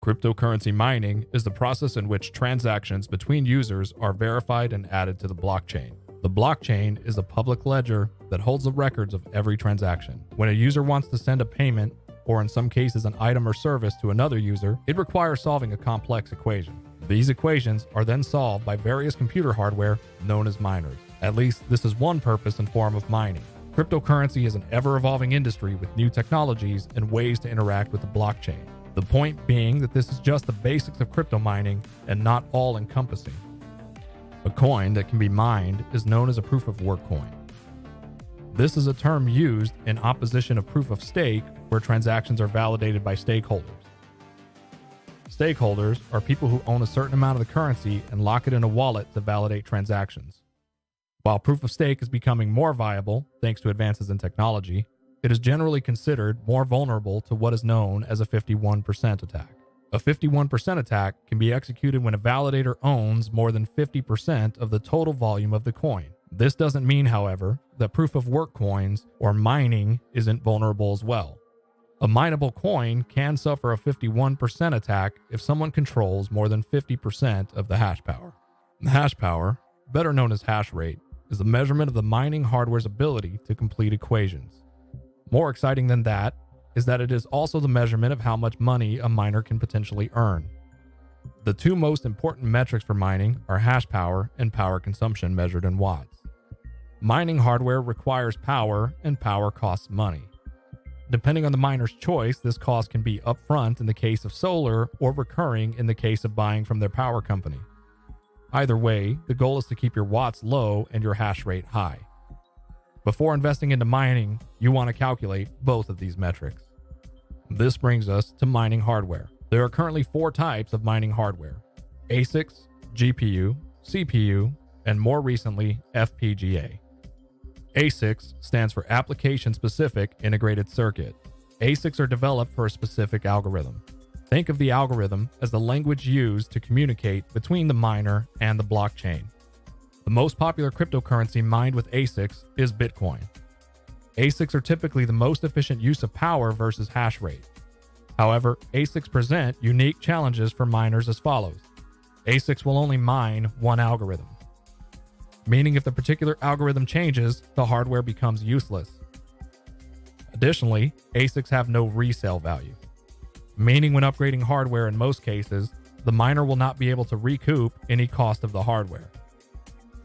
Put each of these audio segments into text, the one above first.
Cryptocurrency mining is the process in which transactions between users are verified and added to the blockchain. The blockchain is a public ledger that holds the records of every transaction. When a user wants to send a payment, or in some cases an item or service to another user, it requires solving a complex equation. These equations are then solved by various computer hardware known as miners. At least this is one purpose and form of mining. Cryptocurrency is an ever-evolving industry with new technologies and ways to interact with the blockchain. The point being that this is just the basics of crypto mining and not all-encompassing. A coin that can be mined is known as a proof-of-work coin. This is a term used in opposition of proof of stake, where transactions are validated by stakeholders. Stakeholders are people who own a certain amount of the currency and lock it in a wallet to validate transactions. While proof of stake is becoming more viable thanks to advances in technology, it is generally considered more vulnerable to what is known as a 51% attack. A 51% attack can be executed when a validator owns more than 50% of the total volume of the coin. This doesn't mean, however, that proof-of-work coins or mining isn't vulnerable as well. A mineable coin can suffer a 51% attack if someone controls more than 50% of the hash power. The hash power, better known as hash rate, is the measurement of the mining hardware's ability to complete equations. More exciting than that is that it is also the measurement of how much money a miner can potentially earn. The two most important metrics for mining are hash power and power consumption measured in watts. Mining hardware requires power, and power costs money. Depending on the miner's choice, this cost can be upfront in the case of solar or recurring in the case of buying from their power company. Either way, the goal is to keep your watts low and your hash rate high. Before investing into mining, you want to calculate both of these metrics. This brings us to mining hardware. There are currently 4 types of mining hardware: ASICs, GPU, CPU, and more recently, FPGA. ASICs stands for Application-Specific Integrated Circuit. ASICs are developed for a specific algorithm. Think of the algorithm as the language used to communicate between the miner and the blockchain. The most popular cryptocurrency mined with ASICs is Bitcoin. ASICs are typically the most efficient use of power versus hash rate. However, ASICs present unique challenges for miners as follows. ASICs will only mine one algorithm, meaning if the particular algorithm changes, the hardware becomes useless. Additionally, ASICs have no resale value, meaning when upgrading hardware in most cases, the miner will not be able to recoup any cost of the hardware.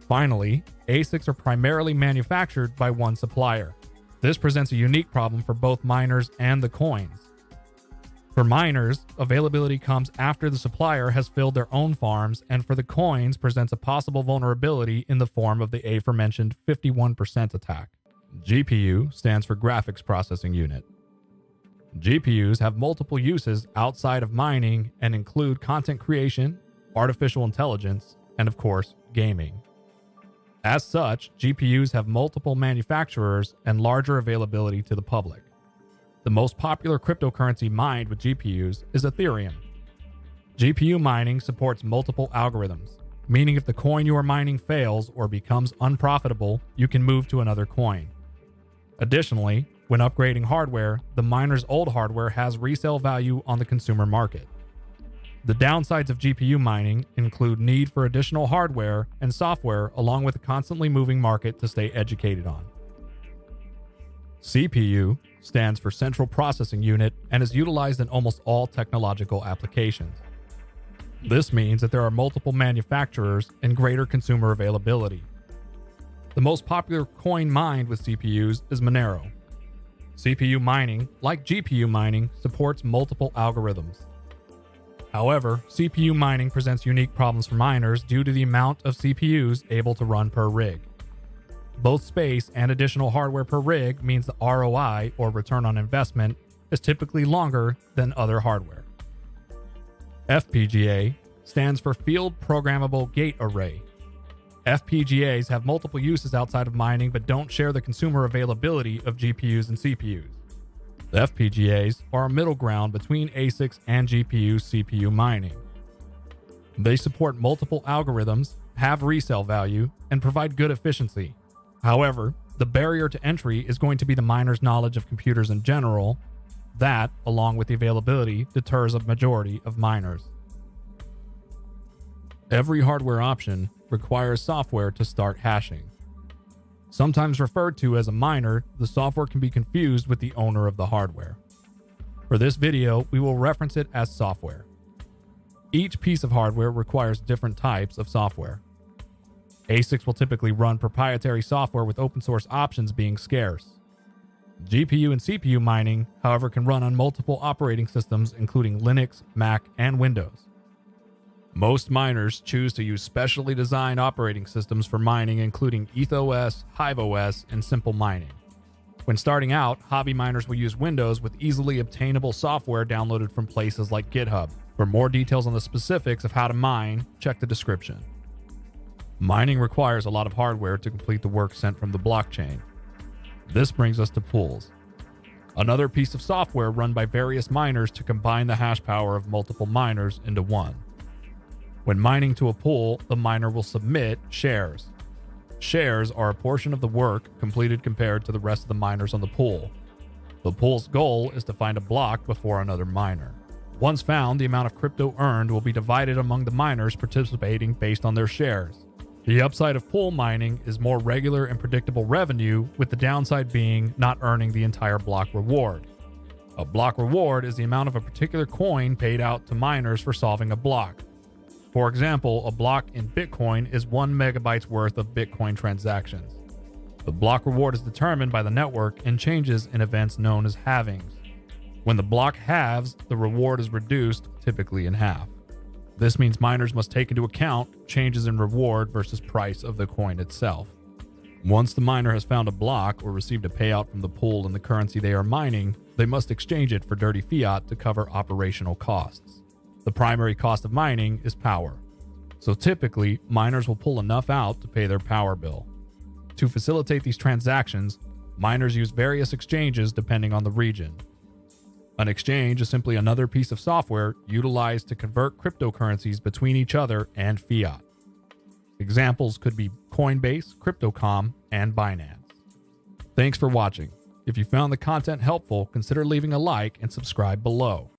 Finally, ASICs are primarily manufactured by one supplier. This presents a unique problem for both miners and the coins. For miners, availability comes after the supplier has filled their own farms, and for the coins presents a possible vulnerability in the form of the aforementioned 51% attack. GPU stands for Graphics Processing Unit. GPUs have multiple uses outside of mining and include content creation, artificial intelligence, and of course, gaming. As such, GPUs have multiple manufacturers and larger availability to the public. The most popular cryptocurrency mined with GPUs is Ethereum. GPU mining supports multiple algorithms, meaning if the coin you are mining fails or becomes unprofitable, you can move to another coin. Additionally, when upgrading hardware, the miner's old hardware has resale value on the consumer market. The downsides of GPU mining include need for additional hardware and software, along with a constantly moving market to stay educated on. CPU stands for Central Processing Unit and is utilized in almost all technological applications. This means that there are multiple manufacturers and greater consumer availability. The most popular coin mined with CPUs is Monero. CPU mining, like GPU mining, supports multiple algorithms. However, CPU mining presents unique problems for miners due to the amount of CPUs able to run per rig. Both space and additional hardware per rig means the ROI, or return on investment, is typically longer than other hardware. FPGA stands for Field Programmable Gate Array. FPGAs have multiple uses outside of mining but don't share the consumer availability of GPUs and CPUs. The FPGAs are a middle ground between ASICs and GPU-CPU mining. They support multiple algorithms, have resale value, and provide good efficiency. However, the barrier to entry is going to be the miner's knowledge of computers in general, That, along with the availability, deters a majority of miners. Every hardware option requires software to start hashing. Sometimes referred to as a miner, the software can be confused with the owner of the hardware. For this video, we will reference it as software. Each piece of hardware requires different types of software. ASICs will typically run proprietary software with open source options being scarce. GPU and CPU mining, however, can run on multiple operating systems including Linux, Mac, and Windows. Most miners choose to use specially designed operating systems for mining including EthOS, HiveOS, and Simple Mining. When starting out, hobby miners will use Windows with easily obtainable software downloaded from places like GitHub. For more details on the specifics of how to mine, check the description. Mining requires a lot of hardware to complete the work sent from the blockchain. This brings us to pools. Another piece of software run by various miners to combine the hash power of multiple miners into one. When mining to a pool, the miner will submit shares. Shares are a portion of the work completed compared to the rest of the miners on the pool. The pool's goal is to find a block before another miner. Once found, the amount of crypto earned will be divided among the miners participating based on their shares. The upside of pool mining is more regular and predictable revenue, with the downside being not earning the entire block reward. A block reward is the amount of a particular coin paid out to miners for solving a block. For example, a block in Bitcoin is 1 megabyte's worth of Bitcoin transactions. The block reward is determined by the network and changes in events known as halvings. When the block halves, the reward is reduced, typically in half. This means miners must take into account changes in reward versus price of the coin itself. Once the miner has found a block or received a payout from the pool in the currency they are mining, they must exchange it for dirty fiat to cover operational costs. The primary cost of mining is power. So typically, miners will pull enough out to pay their power bill. To facilitate these transactions, miners use various exchanges depending on the region. An exchange is simply another piece of software utilized to convert cryptocurrencies between each other and fiat. Examples could be Coinbase, Crypto.com, and Binance. Thanks for watching. If you found the content helpful, consider leaving a like and subscribe below.